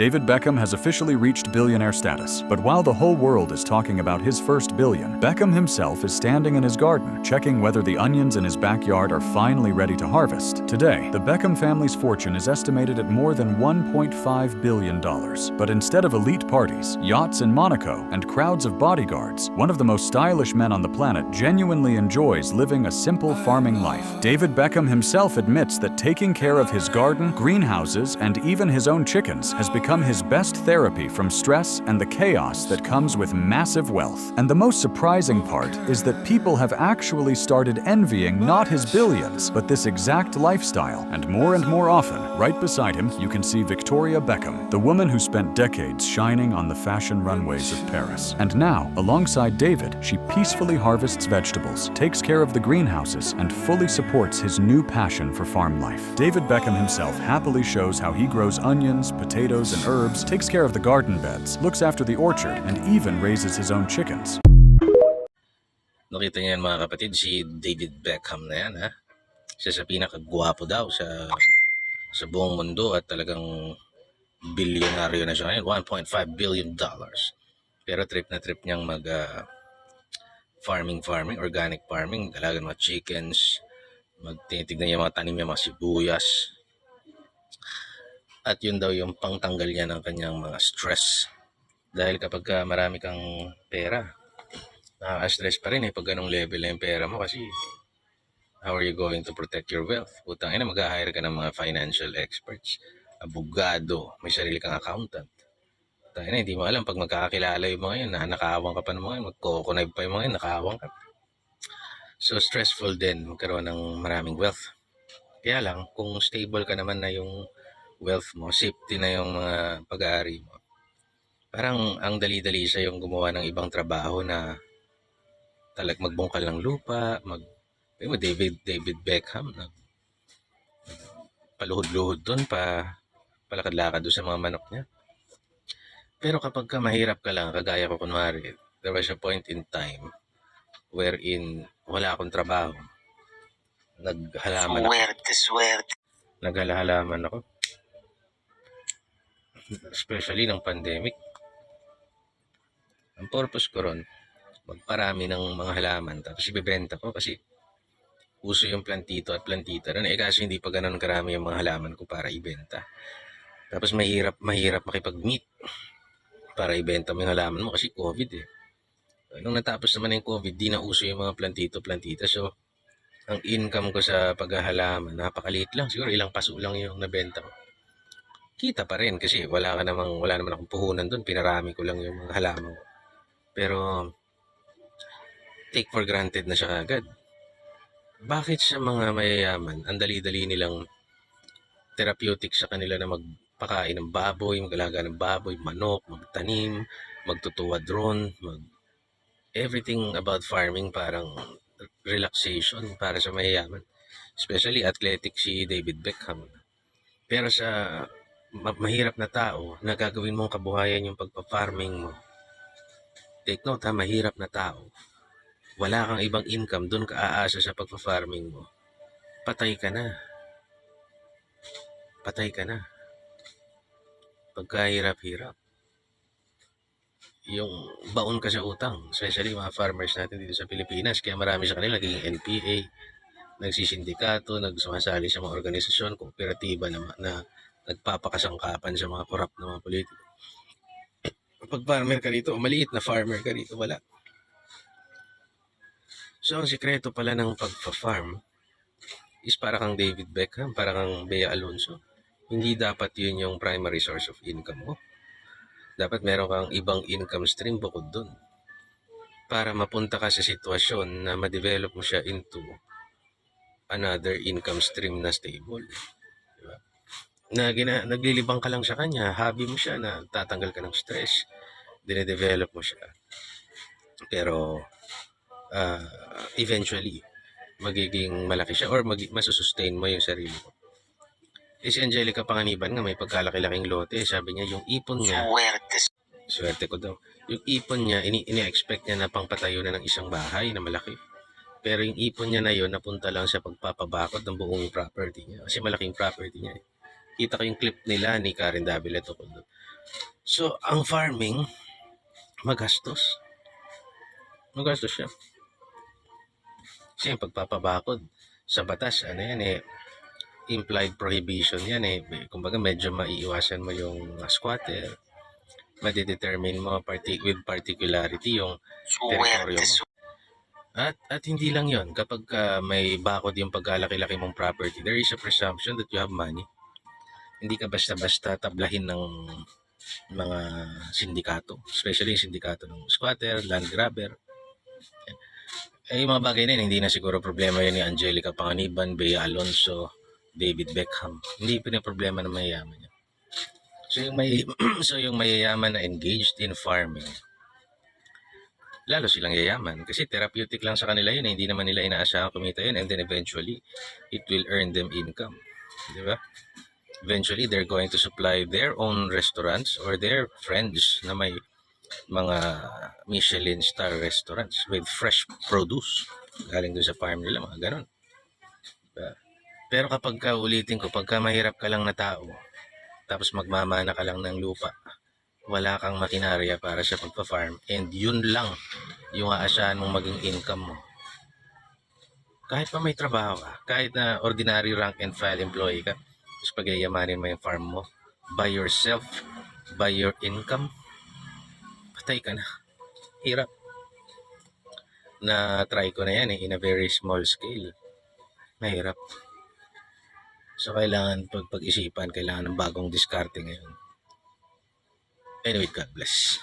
David Beckham has officially reached billionaire status, but while the whole world is talking about his first billion, Beckham himself is standing in his garden, checking whether the onions in his backyard are finally ready to harvest. Today, the Beckham family's fortune is estimated at more than $1.5 billion. But instead of elite parties, yachts in Monaco, and crowds of bodyguards, one of the most stylish men on the planet genuinely enjoys living a simple farming life. David Beckham himself admits that taking care of his garden, greenhouses, and even his own chickens has become his best therapy from stress and the chaos that comes with massive wealth. And the most surprising part is that people have actually started envying not his billions, but this exact lifestyle. And more often, right beside him, you can see Victoria Beckham, the woman who spent decades shining on the fashion runways of Paris. And now, alongside David, she peacefully harvests vegetables, takes care of the greenhouses, and fully supports his new passion for farm life. David Beckham himself happily shows how he grows onions, potatoes, and herbs, takes care of the garden beds, looks after the orchard, and even raises his own chickens. Nakita niyo yan mga kapatid, si David Beckham na yan ha. Siya sa pinakagwapo daw sa buong mundo at talagang bilyonaryo na siya ngayon, $1.5 billion. Pero trip na trip niyang mag farming, organic farming, dalagan mga chickens, magtitignan niya mga tanim niya, mga sibuyas. At yun daw yung pangtanggal niya ng kanyang mga stress. Dahil kapag marami kang pera, nakaka-stress pa rin pag ganong level na yung pera mo kasi how are you going to protect your wealth? Putang ina, mag-hire ka ng mga financial experts, abogado, may sarili kang accountant. Putang ina, hindi mo alam pag magkakakilala yung mga yun, nakawang ka pa ng mga yun, magko-connive pa yung mga yun, nakawang ka. So stressful din magkaroon ng maraming wealth. Kaya lang, kung stable ka naman na yung wealth mo, safety na yung mga pag-aari mo, parang ang dali-dali siya yung gumawa ng ibang trabaho na magbungkal ng lupa, David Beckham, paluhod-luhod doon, palakad-lakad doon sa mga manok niya. Pero kapag mahirap ka lang, kagaya ko kunwari, there was a point in time wherein wala akong trabaho. Naghalaman ako. Especially ng pandemic. Ang purpose ko ron, magparami ng mga halaman tapos ibebenta ko kasi uso yung plantito at plantita ron. Kasi hindi pa ganun karami yung mga halaman ko para ibenta. Tapos mahirap makipag-meet para ibenta mo yung halaman mo kasi COVID Nung natapos naman yung COVID, di na uso yung mga plantita. So, ang income ko sa paghahalaman, napakaliit lang. Siguro ilang paso lang yung nabenta ko. Kita pa rin kasi wala naman akong puhunan doon. Pinarami ko lang yung mga halaman ko. Pero, take for granted na siya agad. Bakit sa mga mayayaman, ang dali-dali nilang therapeutic sa kanila na magpakain ng baboy, mag-alaga ng baboy, manok, magtanim, magtutuwa drone, everything about farming parang relaxation para sa mayayaman. Especially athletic si David Beckham. Pero sa mahirap na tao, na gagawin mong kabuhayan yung pagpa-farming mo, take note mahirap na tao, wala kang ibang income, doon ka aasa sa pagpa-farming mo, patay ka na. Pagkahirap-hirap, yung baon ka sa utang, especially mga farmers natin dito sa Pilipinas, kaya marami sa kanila naging NPA, nagsisindikato, nagsumasali sa mga organisasyon, kooperatiba na nagpapakasangkapan sa mga korap na mga politiko. Pag farmer ka rito, maliit na farmer ka rito, wala. So, ang sikreto pala ng pagpa-farm is para kang David Beckham, para kang Bea Alonso. Hindi dapat yun yung primary source of income mo. Dapat meron kang ibang income stream bukod dun para mapunta ka sa sitwasyon na ma-develop mo siya into another income stream na stable. Diba? Naglilibang ka lang sa kanya, hobby mo siya, na tatanggal ka ng stress, dine-develop mo siya. Pero eventually, magiging malaki siya or masusustain mo yung sarili mo. Si Angelica Panganiban nga may pagkalaki-laking lote, sabi niya yung ipon niya, swerte ko daw, yung ipon niya, ini-expect niya na pangpatayo na ng isang bahay na malaki. Pero yung ipon niya na yun, napunta lang sa pagpapabakod ng buong property niya. Kasi malaking property niya. Kita ko yung clip nila ni Karen Davila tungkol doon. So, ang farming, magastos. Magastos siya. Kasi yung pagpapabakod sa batas, ano yan eh, implied prohibition yan eh. Kumbaga medyo maiiwasan mo yung squatter, madidetermine mo with particularity yung teritoryo mo. At hindi lang yon, kapag may bakod yung pagkalaki-laki mong property, there is a presumption that you have money. Hindi ka basta-basta tablahin ng mga sindikato, especially yung sindikato ng squatter, land grabber. Yung mga bagay na yun, hindi na siguro problema yun ni Angelica Panganiban, Bea Alonso, David Beckham. Hindi problema ng mayayaman yan. So yung mayayaman na engaged in farming, lalo silang yayaman kasi therapeutic lang sa kanila yun, hindi naman nila inaasahan kumita yun, and then eventually it will earn them income, di ba? Eventually they're going to supply their own restaurants or their friends na may mga Michelin star restaurants with fresh produce galing doon sa farm nila, mga ganon. Diba? Pero kapag ulitin ko, pagka mahirap ka lang na tao tapos magmamana ka lang ng lupa, wala kang makinarya para sa pagpa-farm, and yun lang yung aasahan mong maging income mo, kahit pa may trabaho ka, kahit na ordinary rank and file employee ka, tapos pagyayamanin mo yung farm mo by yourself, by your income, patay ka na. Hirap. Na try ko na yan in a very small scale. Mahirap. So kailangan pag-isipan, kailangan ng bagong diskarte ngayon. Anyway, God bless.